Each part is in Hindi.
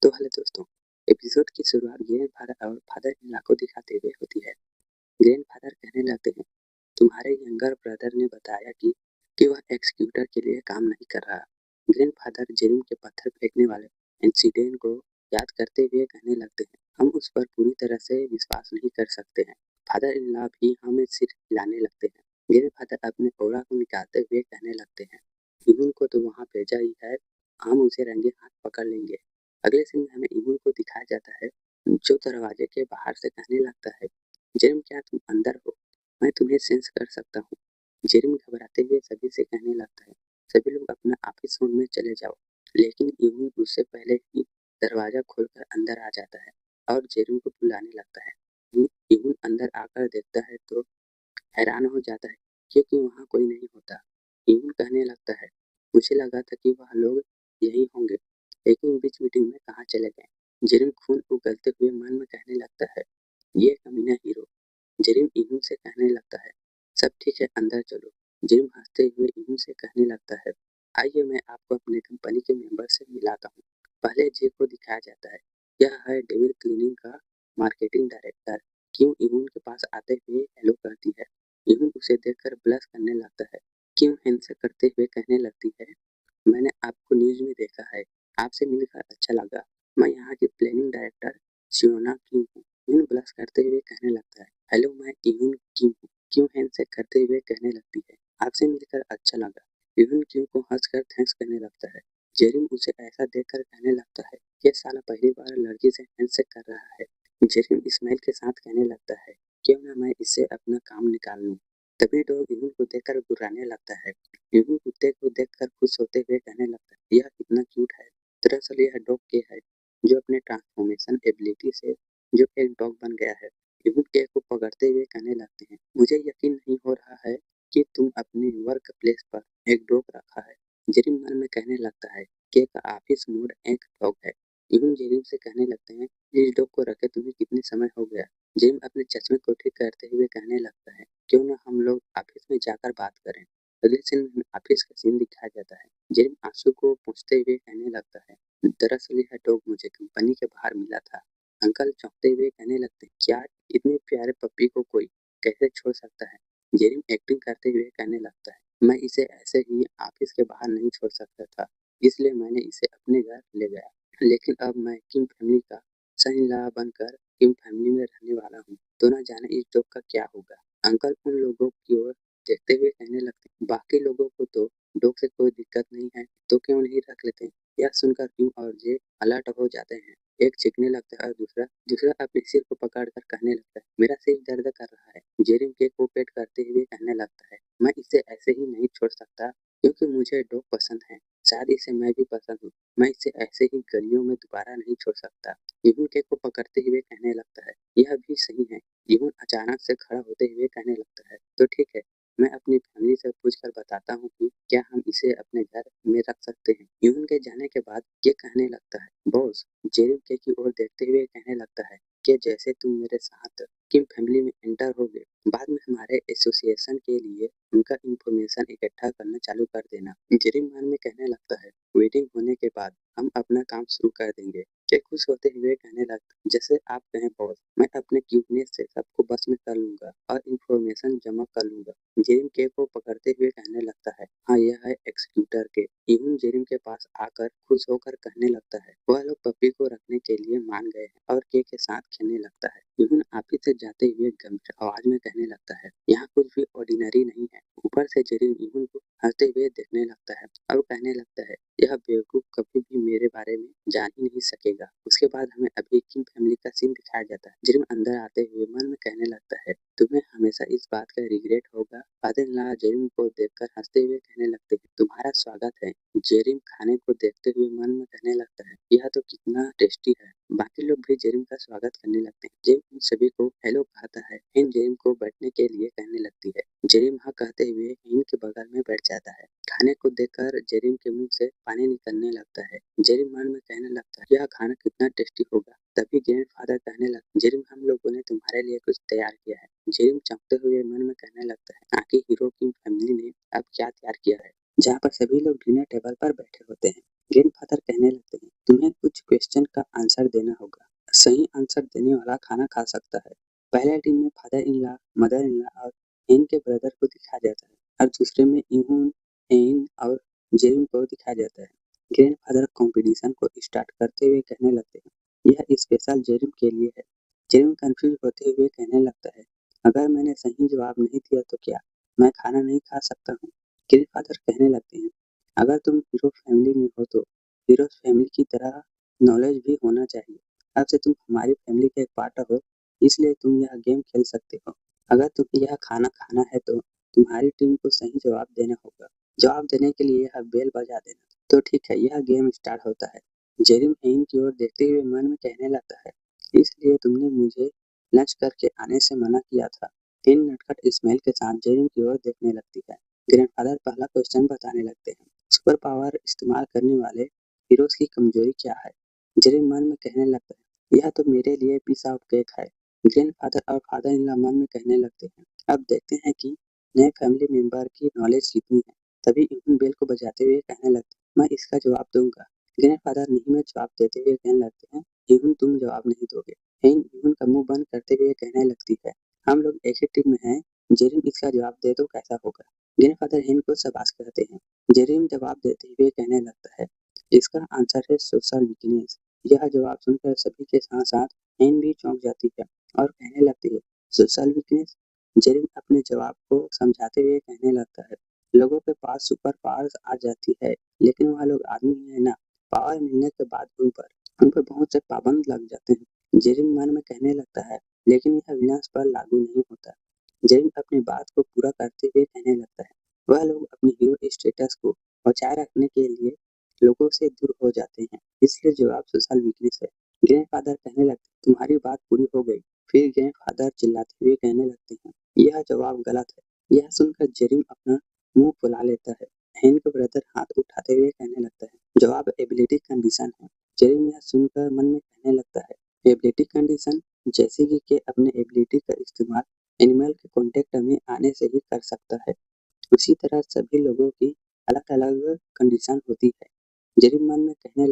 तो हेलो दोस्तों, एपिसोड की शुरुआत ग्रैंडफादर और फादर इन लॉ को दिखाते हुए होती है। ग्रैंडफादर कहने लगते हैं, तुम्हारे यंगर ब्रदर ने बताया कि वह एक्सक्यूटर के लिए काम नहीं कर रहा। ग्रैंडफादर जेरिम के पत्थर फेंकने वाले इंसिडेंट को याद करते हुए कहने लगते हैं, हम उस पर पूरी तरह से विश्वास नहीं कर सकते हैं। फादर इन लॉ भी हमें सिर हिलाने लगते हैं। ग्रैंडफादर अपने ओरा को निकालते हुए कहने लगते हैं, इवन को तो वहाँ भेजा ही है, हम उसे रंगे हाथ पकड़ लेंगे। अगले सीन में हमें इवन को दिखाया जाता है, जो दरवाजे के बाहर से कहने लगता है, जेरम क्या तुम अंदर हो? मैं तुम्हें सेंस कर सकता हूँ। जेरम घबराते हुए सभी से कहने लगता है, सभी लोग अपना ऑफिस रूम में चले जाओ। लेकिन इवन उससे पहले ही दरवाजा खोलकर अंदर आ जाता है और जेरम को बुलाने लगता है। इवन अंदर आकर देखता है तो हैरान हो जाता है क्योंकि वहाँ कोई नहीं होता। इवन कहने लगता है, मुझे लगा था कि वह लोग यही होंगे, लेकिन बीच मीटिंग में कहाँ चले गए। जेरिम खून उगलते हुए मन में कहने लगता है, ये कमीना हीरो। जेरिम इवन से कहने लगता है, सब ठीक है, अंदर चलो। जेरिम हंसते हुए इवन से कहने लगता है, आइए मैं आपको अपने कंपनी के मेंबर से मिलाता हूँ। पहले जे को दिखाया जाता है, यह है डेविल क्लीनिंग का मार्केटिंग डायरेक्टर। क्यों इवन के पास आते हुए हेलो कहती है। इवन उसे देखकर ब्लश करने लगता है। क्यों हैंडशेक करते हुए कहने लगती है, मैंने आपको न्यूज़ में देखा है, आपसे मिलकर अच्छा लगा। मैं यहाँ की प्लानिंग डायरेक्टर सियोना क्यू हूँ। यून ब्लश करते हुए कहने लगता है, हेलो मैं यून क्यू हूँ। क्यू हैंडशेक करते हुए कहने लगती है, आपसे मिलकर अच्छा लगा। यून क्यू को हंसकर थैंक्स करने लगता है। जेरिम उसे ऐसा देखकर कहने लगता है, ये साला पहली बार लड़की से हैंडशेक कर रहा है। जेरिम स्माइल के साथ कहने लगता है, क्यों ना मैं इससे अपना काम निकाल लूँ। तभी डॉग यून को देखकर गुर्राने लगता है। यून कुत्ते को देखकर खुश होते हुए कहने लगता है, यह कितना क्यूट है। दरअसल यह डॉग के है, जो अपने ट्रांसफॉर्मेशन एबिलिटी से जो एक डॉग बन गया है। यून के को पकड़ते हुए कहने लगते हैं, मुझे यकीन नहीं हो रहा है कि तुम अपने वर्क प्लेस पर एक डॉग रखा है। जेरिम मन में कहने लगता है, के का ऑफिस मोड एक डॉग है। यून जेरिम से कहने लगते हैं, इस डॉग को रखे तुम्हें कितनी समय हो गया। जेरिम अपने चश्मे को ठीक करते हुए कहने लगता है, क्यों ना हम लोग ऑफिस में जाकर बात करें। अगले सीन में ऑफिस का सीन दिखाया जाता है। जेरिम आंसू को पोंछते हुए कहने लगता है, दरअसल यह डॉग मुझे कंपनी के बाहर मिला था। अंकल चौंकते हुए कहने लगते हैं, क्या इतने प्यारे पप्पी को कोई कैसे छोड़ सकता है। जेरिम एक्टिंग करते हुए कहने लगता है, मैं इसे ऐसे ही ऑफिस के बाहर नहीं छोड़ सकता था, इसलिए मैंने इसे अपने घर ले गया। लेकिन अब मैं किम फैमिली का सन इन लॉ बनकर किम फैमिली में रहने वाला हूँ, तो न जाने इस डॉग का क्या होगा। अंकल उन लोगों की ओर देखते हुए कहने लगते हैं, बाकी लोगों को तो डॉग से कोई दिक्कत नहीं है, तो क्यों नहीं रख लेते हैं। यह सुनकर क्यों और जे अलर्ट हो जाते हैं। एक चीखने लगता है और दूसरा दूसरा अपने सिर को पकड़कर कहने लगता है, मेरा सिर दर्द कर रहा है। जेरिम केक को पेट करते हुए कहने लगता है, मैं इसे ऐसे ही नहीं छोड़ सकता, क्योंकि मुझे डॉग पसंद है। शादी से मैं भी पसंद हूँ, मैं इसे ऐसे ही गलियों में दोबारा नहीं छोड़ सकता। इवन केक को पकड़ते हुए कहने लगता है, यह भी सही है। इवन अचानक से खड़ा होते हुए कहने लगता है, तो ठीक है, मैं अपनी फैमिली से पूछकर बताता हूँ कि क्या हम इसे अपने घर में रख सकते हैं। यून के जाने के बाद ये कहने लगता है, बॉस। जेरिम के की ओर देखते हुए कहने लगता है कि जैसे तुम मेरे साथ किम फैमिली में एंटर होगे, बाद में हमारे एसोसिएशन के लिए उनका इंफॉर्मेशन इकट्ठा करना चालू कर देना। जेरिम मन में कहने लगता है, वेटिंग होने के बाद हम अपना काम शुरू कर देंगे। के खुश होते हुए कहने लगता, जैसे आप कहें बॉस, मैं अपने क्यूटनेस से सबको बस में कर लूंगा और इंफॉर्मेशन जमा कर लूंगा। जेरिम के को पकड़ते हुए कहने लगता है, हाँ यह है एक्सक्यूटर के। इवन जेरिम के पास आकर खुश होकर कहने लगता है, वह लोग पप्पी को रखने के लिए मान गए हैं और के साथ खेलने लगता है। इवन ऑफिस से जाते हुए गंभीर आवाज में कहने लगता है, यहाँ कुछ भी ऑर्डिनरी नहीं है। ऊपर से जेरिम इवन को हंसते हुए देखने लगता है और कहने लगता है, यह बेवकूफ कभी भी मेरे बारे में जान ही नहीं सकेगा। उसके बाद हमें अभी किम फैमिली का सीन दिखाया जाता है। जेरिम अंदर आते हुए मन में कहने लगता है, तुम्हें हमेशा इस बात का रिग्रेट होगा। फादर-इन-लॉ जेरिम को देखकर हंसते हुए कहने लगते हैं, तुम्हारा स्वागत है। जेरिम खाने को देखते हुए मन में कहने लगता है, यह तो कितना टेस्टी है। बाकी लोग भी जेरिम का स्वागत करने लगते हैं। जेरिम उन सभी को हेलो कहता है। हिन जेरिम को बैठने के लिए कहने लगती है। जेरिम हाँ कहते हुए हिन के बगल में बैठ जाता है। खाने को देखकर जेरिम के मुंह से पानी निकलने लगता है। जेरिम मन में कहने लगता है, यह खाना कितना टेस्टी होगा। तभी ग्रैंडफादर कहने लगता, जेरिम हम लोगों ने तुम्हारे लिए कुछ तैयार किया है। जेरिम चौंकते हुए मन में कहने लगता है, आखिर हीरो की फैमिली ने अब क्या तैयार किया है। जहाँ पर सभी लोग डिनर टेबल पर बैठे होते हैं। ग्रैंडफादर कहने लगते हैं, तुम्हें कुछ क्वेश्चन का आंसर देना होगा। सही आंसर देने वाला खाना खा सकता है। पहले टीम में father in law, mother in law और हेन के ब्रदर को दिखाया जाता है और दूसरे में इहून, हेन और जेरिम को दिखाया जाता है। ग्रैंडफादर कंपटीशन को स्टार्ट करते हुए कहने लगते हैं, यह स्पेशल जेरिम के लिए है। जेरिम कंफ्यूज होते हुए कहने लगता है, अगर मैंने सही जवाब नहीं दिया तो क्या मैं खाना नहीं खा सकता हूँ? ग्रैंडफादर कहने लगते हैं, अगर तुम हीरो फैमिली में हो तो हीरोज फैमिली की तरह नॉलेज भी होना चाहिए। अब से तुम हमारी फैमिली का एक पार्ट हो, इसलिए तुम यह गेम खेल सकते हो। अगर तुम्हें यह खाना खाना है तो तुम्हारी टीम को सही जवाब देना होगा। जवाब देने के लिए यह बेल बजा देना। तो ठीक है, यह गेम स्टार्ट होता है। जेरिम हेन की ओर देखते हुए मन में कहने लगता है, इसलिए तुमने मुझे लंच करके आने से मना किया था। हेन नटखट स्माइल के साथ जेरिम की ओर देखने लगती है। ग्रैंडफादर पहला क्वेश्चन बताने लगते हैं, सुपर पावर इस्तेमाल करने वाले हीरोज की कमजोरी क्या है? जेरिम मन में कहने लगता है, यह तो मेरे लिए पीस ऑफ केक है। ग्रैंडफादर और फादर इन लॉ मन में कहने लगते हैं, अब देखते हैं कि नए फैमिली मेंबर की नॉलेज कितनी है। तभी इहुन बेल को बजाते हुए कहने लगते हैं, मैं इसका जवाब दूंगा। ग्रैंडफादर नहीं में जवाब देते हुए कहने लगते हैं, इहुन तुम जवाब नहीं दोगे। हेन इहुन का मुंह बंद करते हुए कहने लगती है, हम लोग एक ही टीम में हैं। जेरिम इसका जवाब दे तो कैसा होगा? ग्रैंडफादर हेन को शाबाश कहते हैं। जेरिम जवाब देते हुए कहने लगता है, इसका आंसर है सोशल वीकनेस। यह जवाब सुनकर सभी के साथ साथ हेन भी चौंक जाती है और कहने लगती है, सोशल वीकनेस? जेरिम अपने जवाब को समझाते हुए कहने लगता है, लोगों के पास सुपर पावर्स आ जाती है, लेकिन वह लोग आदमी है ना। पावर मिलने के बाद उन पर बहुत से पाबंद लग जाते हैं। जेरिम मन में कहने लगता है, लेकिन यह विनाश पर लागू नहीं होता। जेरिम अपनी बात को पूरा करते हुए कहने लगता है, वह लोग अपनी हीरो स्टेटस को बचाए रखने के लिए लोगों से दूर हो जाते हैं, इसलिए जवाब सोशल वीकनेस है। ग्रैंडफादर कहने लगते, तुम्हारी बात पूरी हो गई। फिर ग्रैंडफादर चिल्लाते हुए कहने लगते हैं, यह जवाब गलत है। यह सुनकर जेरिम अपना मुंह फुला लेता है। हेन का ब्रदर हाथ उठाते हुए कहने लगता है, जवाब एबिलिटी कंडीशन है। जेरिम यह सुनकर मन में कहने लगता है, एबिलिटी कंडीशन? जैसे कि अपने एबिलिटी का इस्तेमाल एनिमल के कांटेक्ट में आने से ही कर सकता है, उसी तरह सभी लोगों की अलग अलग कंडीशन होती है। जेरिम मन में कहने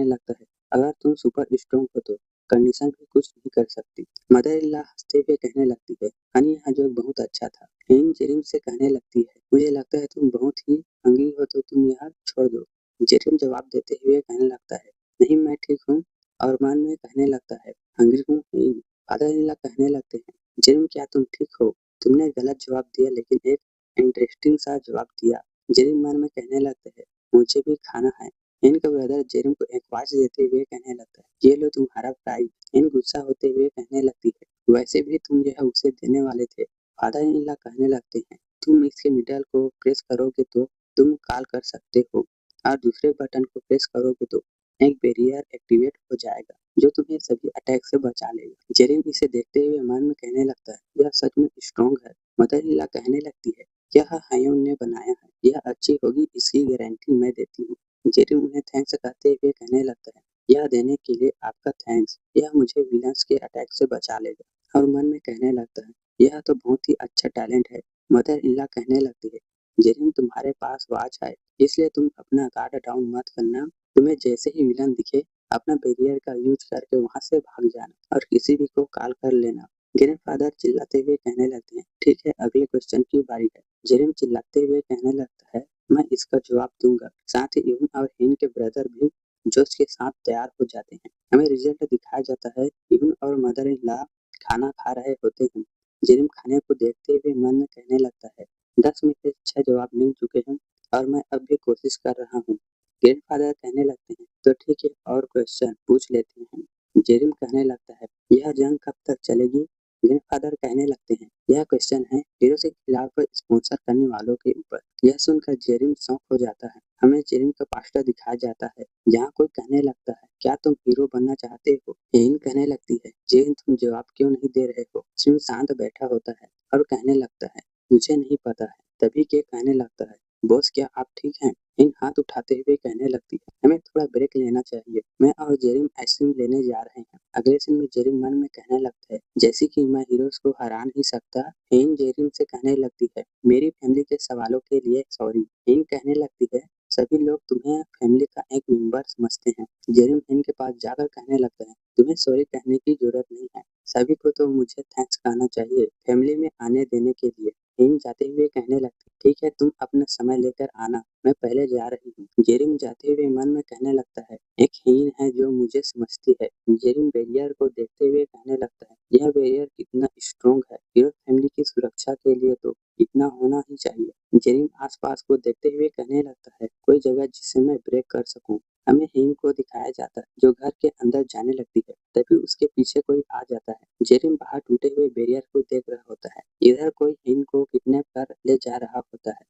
लगता है, अगर तुम सुपर स्ट्रांग हो तो कंडीशन भी कुछ नहीं कर सकती। मदर इन लॉ हंसते हुए कहने लगती है, हनी यह जोक बहुत अच्छा था। हेन जेरिम से कहने लगती है, मुझे लगता है तुम बहुत ही हंग्री हो तो तुम यह छोड़ दो। जेरिम जवाब देते हुए कहने लगता है, नहीं मैं ठीक हूँ, और मन में कहने लगता है, हंग्री हूँ हेन। फादर इन लॉ कहने लगते हैं, जेरिम क्या तुम ठीक हो? तुमने गलत जवाब दिया लेकिन एक इंटरेस्टिंग सा जवाब दिया। जेरिम मन में कहने लगता है, मुझे भी खाना है। इनका ब्रदर जेरिम को एक वॉच देते हुए कहने लगता है, ये लो तुम्हारा प्राइज। इन गुस्सा होते हुए कहने लगती है, वैसे भी तुम यह उसे देने वाले थे। फादर इन लॉ कहने लगते हैं, तुम इसके मिडल को प्रेस करोगे तो तुम कॉल कर सकते हो, और दूसरे बटन को प्रेस करोगे तो एक बैरियर एक्टिवेट हो जाएगा जो तुम्हें सभी अटैक से बचा लेगा। जेरिम इसे देखते हुए मन में कहने लगता है, यह सच में स्ट्रॉन्ग है। मदर इन लॉ कहने लगती है, यह हायोन ने बनाया है, यह अच्छी होगी इसकी गारंटी मैं देती हूँ। जेरिम उन्हें थैंक्स कहते हुए कहने लगता है, यह देने के लिए आपका थैंक्स, यह मुझे विलन्स के अटैक से बचा लेगा। और मन में कहने लगता है, यह तो बहुत ही अच्छा टैलेंट है। मदर इन लॉ कहने लगती है, जेरिम तुम्हारे पास वॉच है, इसलिए तुम अपना गार्ड डाउन मत करना। तुम्हें जैसे ही विलन दिखे अपना बैरियर का यूज करके वहां से भाग जाना और किसी भी को कॉल कर लेना। ग्रैंडफादर चिल्लाते हुए कहने लगते हैं, ठीक है अगले क्वेश्चन की बारी है। जेरिम चिल्लाते हुए कहने लगता है, मैं इसका जवाब दूंगा। साथ ही इवन और हिन के ब्रदर भी जोश के साथ तैयार हो जाते हैं। हमें रिजल्ट दिखाया जाता है, इवन और मदर इन लॉ खाना खा रहे होते हैं। जेरिम खाने को देखते हुए मन में कहने लगता है, 10 में से 6 जवाब मिल चुके हैं और मैं अब भी कोशिश कर रहा हूँ। ग्रैंडफादर कहने लगते हैं, तो ठीक है और क्वेश्चन पूछ लेते हैं। जेरिम कहने लगता है, यह जंग कब तक चलेगी? ग्रैंडफादर कहने लगते हैं, यह क्वेश्चन है हीरो के खिलाफ स्पॉन्सर करने वालों के ऊपर। यह सुनकर जेरिम शॉक हो जाता है। हमें जेरिम का पास्टर दिखाया जाता है जहाँ कोई कहने लगता है, क्या तुम हीरो बनना चाहते हो? हेन कहने लगती है, जेरिम तुम जवाब क्यों नहीं दे रहे हो? जिम शांत बैठा होता है और कहने लगता है, मुझे नहीं पता है। तभी के कहने लगता है, बॉस क्या आप ठीक हैं? इन हाथ उठाते हुए कहने लगती है, हमें थोड़ा ब्रेक लेना चाहिए, मैं और जेरिम आइसक्रीम लेने जा रहे हैं। अगले सीन में जेरिम मन में कहने लगता है, जैसे कि मैं हीरोज को हरा नहीं सकता। हेन जेरिम से कहने लगती है, मेरी फैमिली के सवालों के लिए सॉरी। हेन कहने लगती है, सभी लोग तुम्हें फैमिली का एक मेंबर समझते हैं। जेरिम हिन के पास जाकर कहने लगता है, तुम्हें सॉरी कहने की जरूरत नहीं है। सभी को तो मुझे थैंक्स कहना चाहिए फैमिली में आने देने के लिए। हिन जाते हुए कहने लगती, ठीक है तुम अपना समय लेकर आना, मैं पहले जा रही हूँ। जेरिम जाते हुए मन में कहने लगता है, एक हिन है जो मुझे समझती है। जेरिम बैरियर को देखते हुए कहने लगता है, यह बैरियर कितना स्ट्रॉन्ग है, हीरो फैमिली की सुरक्षा के लिए तो इतना होना ही चाहिए। जेरिम आसपास को देखते हुए कहने लगता है, कोई जगह जिसे मैं ब्रेक कर सकूं। हमें हिन को दिखाया जाता है जो घर के अंदर जाने लगती है, तभी उसके पीछे कोई आ जाता है। जेरिम बाहर टूटे हुए बैरियर को देख रहा होता है, इधर कोई हिन को किडनैप कर ले जा रहा होता है।